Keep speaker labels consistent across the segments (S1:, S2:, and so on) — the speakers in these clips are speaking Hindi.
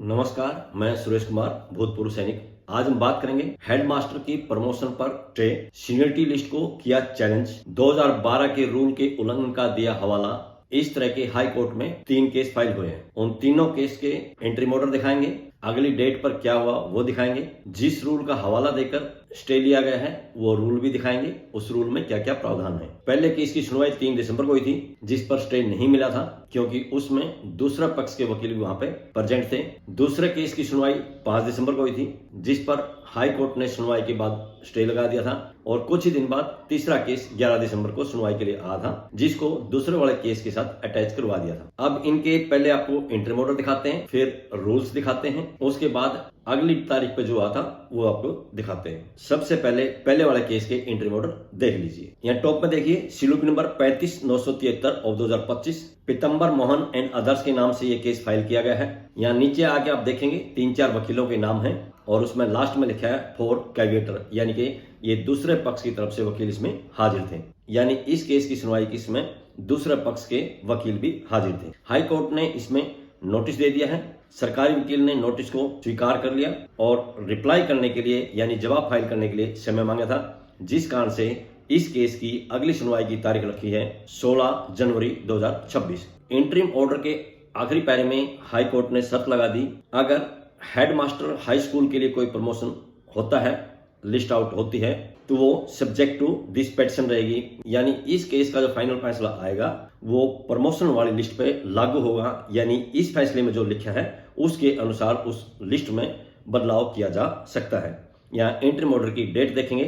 S1: नमस्कार, मैं सुरेश कुमार, भूतपूर्व सैनिक। आज हम बात करेंगे हेडमास्टर की प्रमोशन पर स्टे, सीनियरिटी लिस्ट को किया चैलेंज, 2012 के रूल के उल्लंघन का दिया हवाला। इस तरह के हाई कोर्ट में 3 केस फाइल हुए हैं। उन तीनों केस के एंट्री मोडर दिखाएंगे, अगली डेट पर क्या हुआ वो दिखाएंगे, जिस रूल का हवाला देकर स्टे लिया गया है वो रूल भी दिखाएंगे, उस रूल में क्या क्या प्रावधान है। पहले केस की सुनवाई 3 दिसंबर को हुई थी, जिस पर स्टे नहीं मिला था क्योंकि उसमें दूसरा पक्ष के वकील भी वहां पे प्रेजेंट थे। दूसरे केस की सुनवाई 5 दिसंबर को हुई थी, जिस पर हाई कोर्ट ने सुनवाई के बाद स्टे लगा दिया था और कुछ ही दिन बाद तीसरा केस 11 दिसंबर को सुनवाई के लिए आया था, जिसको दूसरे वाले केस के साथ अटैच करवा दिया था। अब इनके पहले आपको एंट्री मोडर दिखाते हैं, फिर रूल्स दिखाते हैं, उसके बाद अगली तारीख पे जो आता वो आपको दिखाते हैं। सबसे पहले वाले केस के एंट्री मोडर देख लीजिए। यहाँ टॉप में देखिए, सीलूक number 35/973 of 2025, Pitambar Mohan and others के नाम से ये केस फाइल किया गया है। यहाँ नीचे आके आप देखेंगे 3-4 वकीलों के नाम हैं और उसमें लास्ट में लिखा है फॉर कैविएटर, यानी कि ये दूसरे पक्ष की तरफ से वकील इसमें हाजिर थे। यानी इस केस की सुनवाई की इसमें दूसरे पक्ष के वकील भी हाजिर थे। हाई कोर्ट ने इसमें नोटिस दे दिया है। सरकारी वकील ने नोटिस को स्वीकार कर लिया और रिप्लाई करने के लिए यानी जवाब फाइल करने के लिए समय मांगा था, जिस कारण से इस केस की अगली सुनवाई की तारीख रखी है 16 जनवरी 2026। इंटरिम ऑर्डर के आखिरी पैरे में हाई कोर्ट ने शर्त लगा दी, अगर हेडमास्टर हाई स्कूल के लिए कोई प्रमोशन होता है, लिस्ट आउट होती है, तो वो सब्जेक्ट टू दिस पेटिशन रहेगी। यानी इस केस का जो फाइनल फैसला आएगा वो प्रमोशन वाली लिस्ट पे लागू होगा। यानी इस फैसले में जो लिखा है उसके अनुसार उस लिस्ट में बदलाव किया जा सकता है। यहाँ एंट्री ऑर्डर की डेट देखेंगे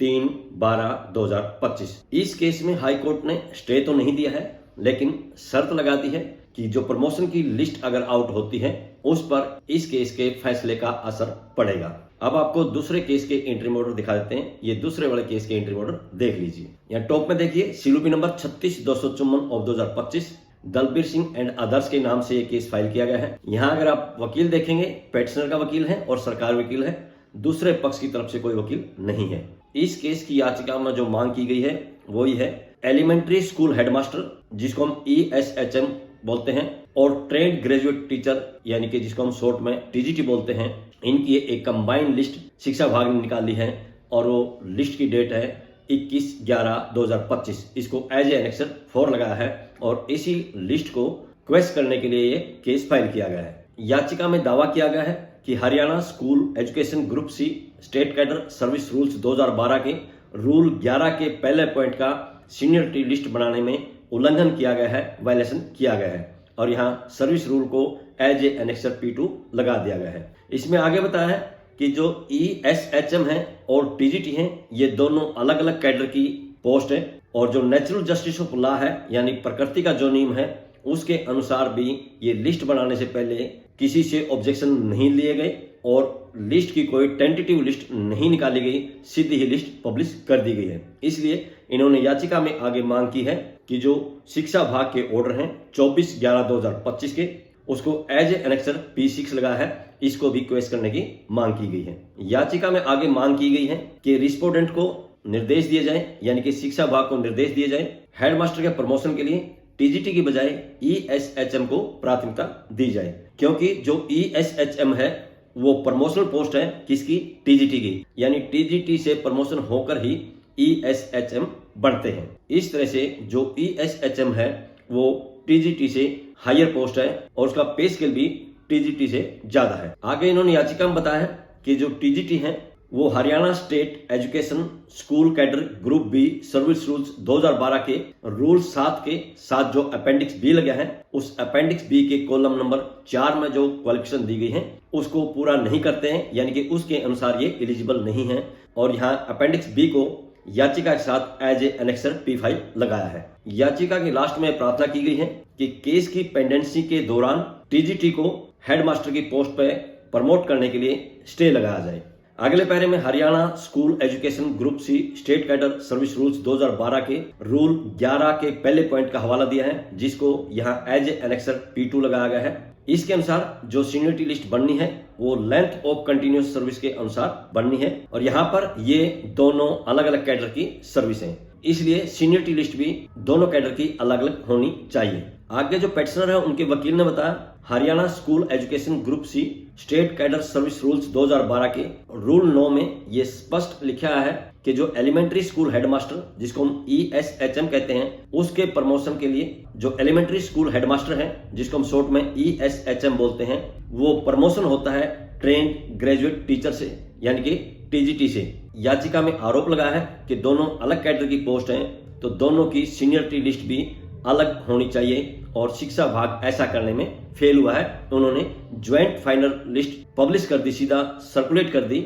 S1: 3/12/2025। इस केस में हाई कोर्ट ने स्टे तो नहीं दिया है, लेकिन शर्त लगा दी है कि जो प्रमोशन की लिस्ट अगर आउट होती है उस पर इस केस के फैसले का असर पड़ेगा। अब आपको दूसरे केस के एंट्री ऑर्डर दिखा देते हैं। ये दूसरे वाले केस के एंट्री ऑर्डर देख लीजिए। यहाँ टॉप में देखिए, सीलूपी number 36/254 of 2025, Dalbir Singh and others के नाम से ये केस फाइल किया गया है। यहाँ अगर आप वकील देखेंगे, पेटिशनर का वकील है और सरकार वकील है, दूसरे पक्ष की तरफ से कोई वकील नहीं है। इस केस की याचिका में जो मांग की गई है वो ही है एलिमेंट्री स्कूल हेडमास्टर, जिसको हम ESHM बोलते हैं, और ट्रेंड ग्रेजुएट टीचर यानी कि जिसको हम शॉर्ट में TGT बोलते हैं, इनकी एक कंबाइंड लिस्ट शिक्षा विभाग ने निकाली है और वो लिस्ट की डेट है 21/11/2025। इसको एज ए एनेक्सर 4 लगाया है और इसी लिस्ट को क्वेश्चन करने के लिए ये केस फाइल किया गया है। याचिका में दावा किया गया है कि Haryana school education group C state cadre service rules 2012 के रूल 11 के पहले पॉइंट का सीनियरिटी लिस्ट बनाने में उल्लंघन किया गया है, वायलेशन किया गया है, और यहाँ सर्विस रूल को एज ए एनेक्सर P2 लगा दिया गया है। इसमें आगे बताया है कि जो ESHM है और TGT है, ये दोनों अलग अलग कैडर की पोस्ट है और जो नेचुरल जस्टिस ऑफ लॉ है यानी प्रकृति का जो नियम है उसके अनुसार भी ये लिस्ट बनाने से पहले किसी से ऑब्जेक्शन नहीं लिए गए और लिस्ट की कोई टेंटेटिव लिस्ट नहीं निकाली गई, सीधी ही लिस्ट पब्लिश कर दी गई है। इसलिए इन्होंने याचिका में आगे मांग की है कि जो शिक्षा विभाग के ऑर्डर हैं 24/11/2025 के, उसको एज ए एनेक्सर P6 लगा है, इसको भी क्वेश्चन करने की मांग की गई है। याचिका में आगे मांग की गई है कि रिस्पोंडेंट को निर्देश दिए जाए, यानी कि शिक्षा विभाग को निर्देश दिए जाए, हेडमास्टर के प्रमोशन के लिए TGT की बजाय ESHM को प्राथमिकता दी जाए, क्योंकि जो ESHM है वो प्रमोशनल पोस्ट है किसकी, TGT की, यानी TGT से प्रमोशन होकर ही ESHM बढ़ते हैं। इस तरह से जो ESHM है वो TGT से हायर पोस्ट है और उसका पे स्केल भी TGT से ज्यादा है। आगे इन्होंने याचिका में बताया है कि जो TGT है वो Haryana state education school cadre group B service rules 2012 के रूल 7 के साथ जो अपेंडिक्स B लगा है, उस अपेंडिक्स B के कॉलम नंबर 4 में जो क्वालिफिकेशन दी गई है उसको पूरा नहीं करते हैं, यानी कि उसके अनुसार ये एलिजिबल नहीं है, और यहाँ अपेंडिक्स B को याचिका के साथ एज ए एनेक्सर P5 लगाया है। याचिका के लास्ट में प्रार्थना की गई है कि केस की पेंडेंसी के दौरान TGT को हेडमास्टर की पोस्ट पे प्रमोट करने के लिए स्टे लगाया जाए। अगले पैरे में Haryana school education group C state cadre service rules 2012 के रूल 11 के पहले पॉइंट का हवाला दिया है, जिसको यहाँ एज ए एनेक्सर P2 लगाया गया है। इसके अनुसार जो सीनियरिटी लिस्ट बननी है वो लेंथ ऑफ कंटिन्यूस सर्विस के अनुसार बननी है, और यहाँ पर ये दोनों अलग अलग कैडर की सर्विस है, इसलिए सीनियरिटी लिस्ट भी दोनों कैडर की अलग अलग होनी चाहिए। आगे जो पेटिशनर है उनके वकील ने बताया Haryana school education group C state cadre service rules 2012 के रूल 9 में ये स्पष्ट लिखा है कि जो एलिमेंट्री स्कूल हेडमास्टर जिसको हम ESHM कहते हैं उसके प्रमोशन के लिए जो एलिमेंट्री स्कूल हेडमास्टर है जिसको हम शॉर्ट में ESHM बोलते हैं वो प्रमोशन होता है ट्रेंड ग्रेजुएट टीचर से यानी कि TGT से। याचिका में आरोप लगा है कि दोनों अलग कैडर की पोस्ट हैं तो दोनों की सीनियरिटी लिस्ट भी अलग होनी चाहिए और शिक्षा विभाग ऐसा करने में फेल हुआ है। उन्होंने ज्वाइंट फाइनल लिस्ट पब्लिश कर दी, सीधा सर्कुलेट कर दी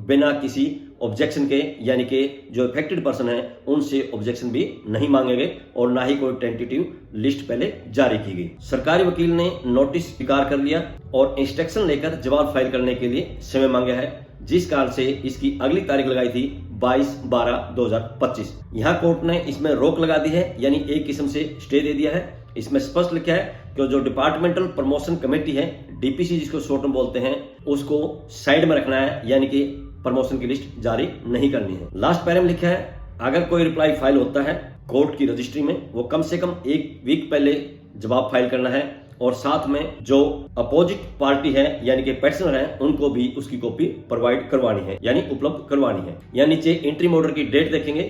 S1: बिना किसी ऑब्जेक्शन के, यानी कि जो इफेक्टेड पर्सन है उनसे ऑब्जेक्शन भी नहीं मांगे गए और ना ही कोई टेंटेटिव लिस्ट पहले जारी की गई। सरकारी वकील ने नोटिस स्वीकार कर लिया और इंस्ट्रक्शन लेकर जवाब फाइल करने के लिए समय मांगा है, जिस कारण से इसकी अगली तारीख लगाई थी 22/12/2025। यहाँ कोर्ट ने इसमें रोक लगा दी है, यानी एक किस्म से स्टे दे दिया है। इसमें स्पष्ट लिखा है कि जो डिपार्टमेंटल प्रमोशन कमेटी है DPC जिसको शॉर्ट में बोलते हैं उसको साइड में रखना है, यानी कि प्रमोशन की लिस्ट जारी नहीं करनी है। लास्ट पैरा में लिखा है अगर कोई रिप्लाई फाइल होता है कोर्ट की रजिस्ट्री में वो कम से कम 1 वीक पहले जवाब फाइल करना है और साथ में जो अपोजिट पार्टी है यानी कि पेटिशनर है उनको भी उसकी कॉपी प्रोवाइड करवानी है, यानी उपलब्ध करवानी है। या नीचे इंट्रीम ऑर्डर की डेट देखेंगे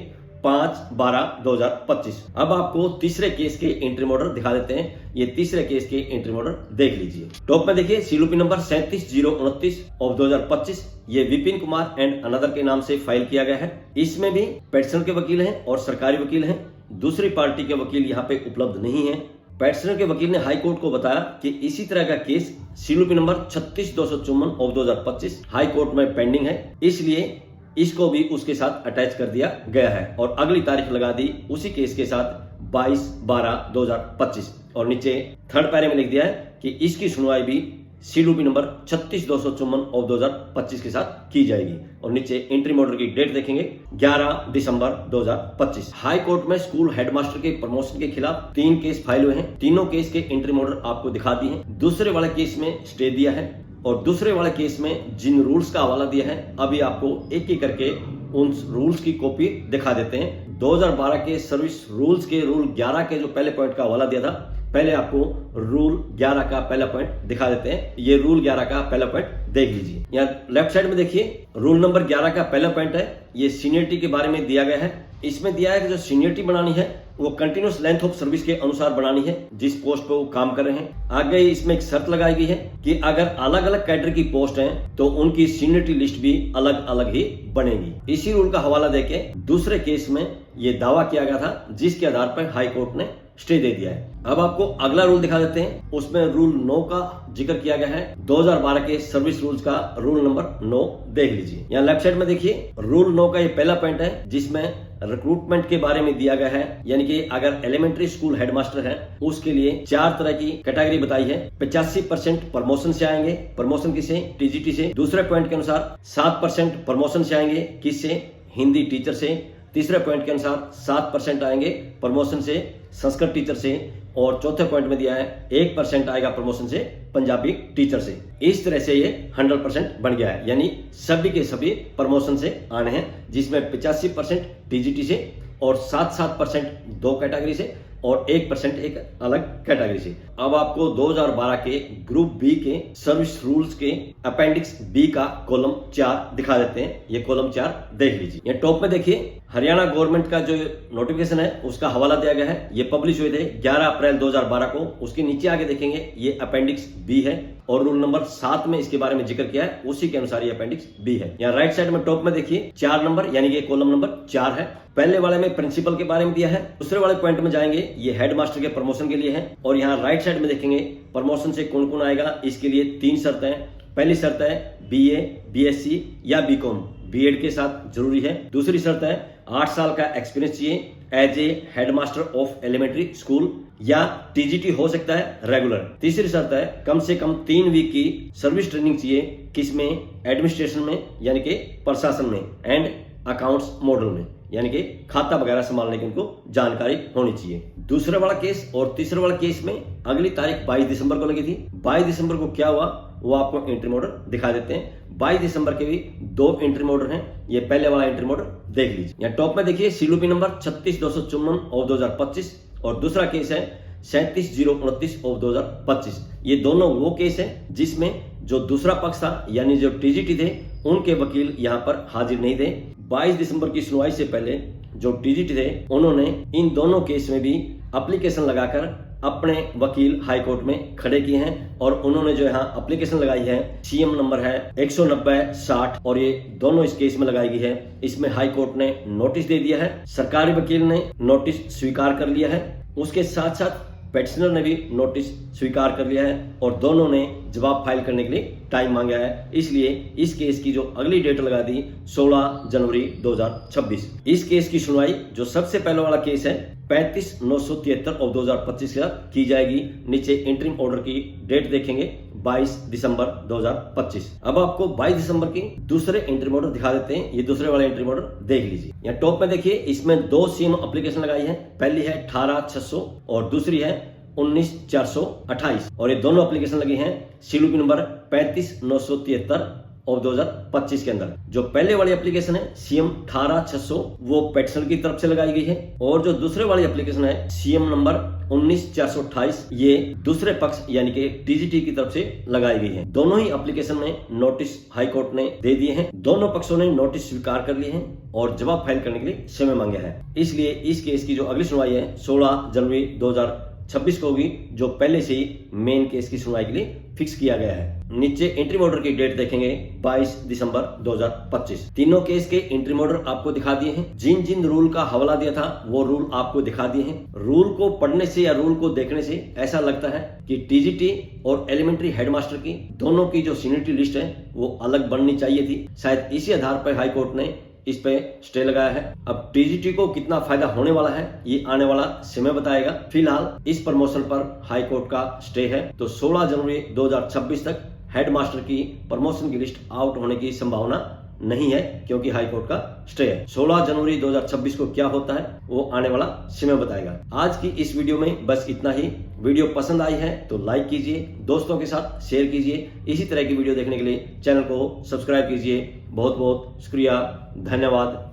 S1: 5/12/2025। अब आपको तीसरे केस के इंट्रीम ऑर्डर दिखा देते हैं। ये तीसरे केस के इंट्रीम ऑर्डर देख लीजिए। टॉप में देखिए CLP नंबर 37/029 ऑफ 2025। ये विपिन कुमार एंड अनदर के नाम से फाइल किया गया है। इसमें भी पेटिशनर के वकील हैं और सरकारी वकील हैं। दूसरी पार्टी के वकील यहाँ पे उपलब्ध नहीं है। पेटिशनर के वकील ने हाई कोर्ट को बताया कि इसी तरह का case CLP number 36/254 of 2025 high court में पेंडिंग है, इसलिए इसको भी उसके साथ अटैच कर दिया गया है और अगली तारीख लगा दी उसी केस के साथ 22/12/2025। और नीचे थर्ड पैरे में लिख दिया है कि इसकी सुनवाई भी CLP नंबर 36/254 ऑफ 2025 के साथ की जाएगी। और नीचे इंट्रीम ऑर्डर की डेट देखेंगे 11 दिसंबर 2025। हाई कोर्ट में स्कूल हेडमास्टर के प्रमोशन के खिलाफ 3 केस फाइल हुए हैं। तीनों केस के इंट्रीम ऑर्डर आपको दिखा दिए हैं। दूसरे वाले केस में स्टे दिया है और दूसरे वाले केस में जिन रूल्स का हवाला दिया है अभी आपको एक एक करके उन रूल्स की कॉपी दिखा देते हैं। 2012 के सर्विस रूल्स के रूल 11 के जो पहले पॉइंट का हवाला दिया था, पहले आपको रूल 11 का पहला पॉइंट दिखा देते हैं। ये रूल 11 का पहला पॉइंट देख लीजिए। यहाँ लेफ्ट साइड में देखिए रूल नंबर 11 का पहला पॉइंट है, ये सीनियरिटी के बारे में दिया गया है। इसमें दिया है कि जो सीनियरिटी बनानी है वो कंटिन्यूस लेंथ ऑफ सर्विस के अनुसार बनानी है जिस पोस्ट पे वो काम कर रहे हैं। आगे इसमें एक शर्त लगाई गई है कि अगर अलग अलग कैडर की पोस्ट हैं तो उनकी सीनियरिटी लिस्ट भी अलग अलग ही बनेगी। इसी रूल का हवाला देके दूसरे केस में ये दावा किया गया था जिसके आधार पर हाई कोर्ट ने स्टे दे दिया है। अब आपको अगला रूल दिखा देते हैं। उसमें रूल 9 का जिक्र किया गया है। 2012 के सर्विस रूल्स का रूल नंबर 9 देख लीजिए। यहाँ लेफ्ट साइड में देखिए रूल 9 का ये पहला पॉइंट है जिसमें रिक्रूटमेंट के बारे में दिया गया है, यानी कि अगर एलिमेंट्री स्कूल हेडमास्टर है उसके लिए 4 तरह की कैटेगरी बताई है। 85% प्रमोशन से आएंगे। प्रमोशन किसे? TGT से। दूसरे पॉइंट के अनुसार 7% प्रमोशन से आएंगे। किससे? हिंदी टीचर से। तीसरे पॉइंट के अनुसार 7% आएंगे प्रमोशन से संस्कृत टीचर से। और चौथे पॉइंट में दिया है 1% आएगा प्रमोशन से पंजाबी टीचर से। इस तरह से ये 100% बन गया है, यानी सभी के सभी प्रमोशन से आने हैं, जिसमें 85% TGT से और 7% 2 कैटेगरी से और 1% एक अलग कैटेगरी से। अब आपको 2012 के ग्रुप बी के सर्विस रूल्स के अपेंडिक्स बी का कॉलम 4 दिखा देते हैं। ये कॉलम 4 देख लीजिए। ये टॉप में देखिए हरियाणा गवर्नमेंट का जो नोटिफिकेशन है उसका हवाला दिया गया है। ये पब्लिश हुए थे 11 अप्रैल 2012 को। उसके नीचे आगे देखेंगे ये अपेंडिक्स बी है और रूल नंबर 7 में इसके बारे में जिक्र किया है, उसी के अनुसार ये अपेंडिक्स बी है। यहाँ राइट साइड में टॉप में देखिए 4 नंबर, यानी कि कॉलम नंबर 4 है। पहले वाले में प्रिंसिपल के बारे में दिया है। दूसरे वाले पॉइंट में जाएंगे ये हेडमास्टर के प्रमोशन के लिए है। और यहाँ राइट साइड में देखेंगे प्रमोशन से कौन कौन आएगा। इसके लिए 3 शर्तें हैं। पहली शर्त है BA, BSc या BCom B.Ed के साथ जरूरी है। दूसरी शर्त है 8 साल का एक्सपीरियंस चाहिए as a headmaster of elementary school या TGT हो सकता है रेगुलर। तीसरी शर्त है कम से कम 3 वीक की सर्विस ट्रेनिंग चाहिए। किसमें? एडमिनिस्ट्रेशन में, यानी कि प्रशासन में, एंड अकाउंट्स मॉडल में, यानी कि खाता वगैरह संभालने की उनको जानकारी होनी चाहिए। दूसरे वाला केस और तीसरे वाला केस में अगली तारीख 22 दिसंबर को लगी थी। 22 दिसंबर को क्या हुआ वो आपको इंट्रीम ऑर्डर दिखा देते हैं। 22 दिसंबर के भी 2 इंट्रीम ऑर्डर हैं। ये पहले वाला इंट्रीम ऑर्डर देख लीजिए। यहाँ टॉप में देखिए CLP नंबर 36/254 और 2025 और दूसरा केस है 37/029/2025। ये दोनों वो केस है जिसमें जो दूसरा पक्ष था यानी जो टीजीटी थे उनके वकील यहाँ पर हाजिर नहीं थे। 22 दिसंबर की सुनवाई से पहले जो टीजीटी थे उन्होंने इन दोनों केस में भी एप्लीकेशन लगाकर अपने वकील हाई कोर्ट में खड़े किए हैं और उन्होंने जो यहाँ एप्लीकेशन लगाई है सीएम नंबर है 190/60 और ये दोनों इस केस में लगाई गई है। इसमें हाई कोर्ट ने नोटिस दे दिया है, सरकारी वकील ने नोटिस स्वीकार कर लिया है, उसके साथ साथ पेटिशनर ने भी नोटिस स्वीकार कर लिया है और दोनों ने जवाब फाइल करने के लिए टाइम मांगा है। इसलिए इस केस की जो अगली डेट लगा दी 16 जनवरी 2026। इस केस की सुनवाई जो सबसे पहले वाला केस है 35/973/2025 की जाएगी। नीचे इंटरिम ऑर्डर की डेट देखेंगे 22 दिसंबर 2025। अब आपको 22 दिसंबर की दूसरे इंटरिम ऑर्डर दिखा देते हैं। ये दूसरे वाले इंटरिम ऑर्डर देख लीजिए। यहाँ टॉप में देखिए, इसमें 2 सीएम एप्लीकेशन लगाई है। पहली है 18/600 और दूसरी है 19/428 और ये दोनों एप्लीकेशन लगी हैं सीलूपी नंबर 35/973/2025 के अंदर। जो पहले वाली एप्लीकेशन है सीएम 18/600 वो पेटिशनर की तरफ से लगाई गई है और जो दूसरे वाली एप्लीकेशन है सीएम नंबर 19/428 ये दूसरे पक्ष यानी कि टीजीटी की तरफ से लगाई गई है। दोनों ही एप्लीकेशन में नोटिस हाई कोर्ट ने दे दिए हैं। दोनों पक्षों ने नोटिस स्वीकार कर लिए हैं और जवाब फाइल करने के लिए समय मांगा है। इसलिए इस केस की जो अगली सुनवाई है 16 जनवरी 2026 को होगी, जो पहले से ही मेन केस की सुनवाई के लिए फिक्स किया गया है। नीचे इंट्रीम ऑर्डर की डेट देखेंगे 22 दिसंबर 2025। तीनों केस के इंट्रीम ऑर्डर आपको दिखा दिए हैं। जिन जिन रूल का हवाला दिया था वो रूल आपको दिखा दिए हैं। रूल को पढ़ने से या रूल को देखने से ऐसा लगता है कि टीजीटी और एलिमेंट्री हेडमास्टर की दोनों की जो सीनियरिटी लिस्ट है वो अलग बननी चाहिए थी। शायद इसी आधार पर हाई कोर्ट ने इस पे स्टे लगाया है। अब टीजीटी को कितना फायदा होने वाला है ये आने वाला समय बताएगा। फिलहाल इस प्रमोशन पर हाई कोर्ट का स्टे है, तो 16 जनवरी 2026 तक हेडमास्टर की प्रमोशन की लिस्ट आउट होने की संभावना नहीं है क्योंकि हाई कोर्ट का स्टे है। 16 जनवरी 2026 को क्या होता है वो आने वाला समय बताएगा। आज की इस वीडियो में बस इतना ही। वीडियो पसंद आई है तो लाइक कीजिए, दोस्तों के साथ शेयर कीजिए। इसी तरह की वीडियो देखने के लिए चैनल को सब्सक्राइब कीजिए। बहुत बहुत शुक्रिया, धन्यवाद,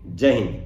S1: जय हिंद।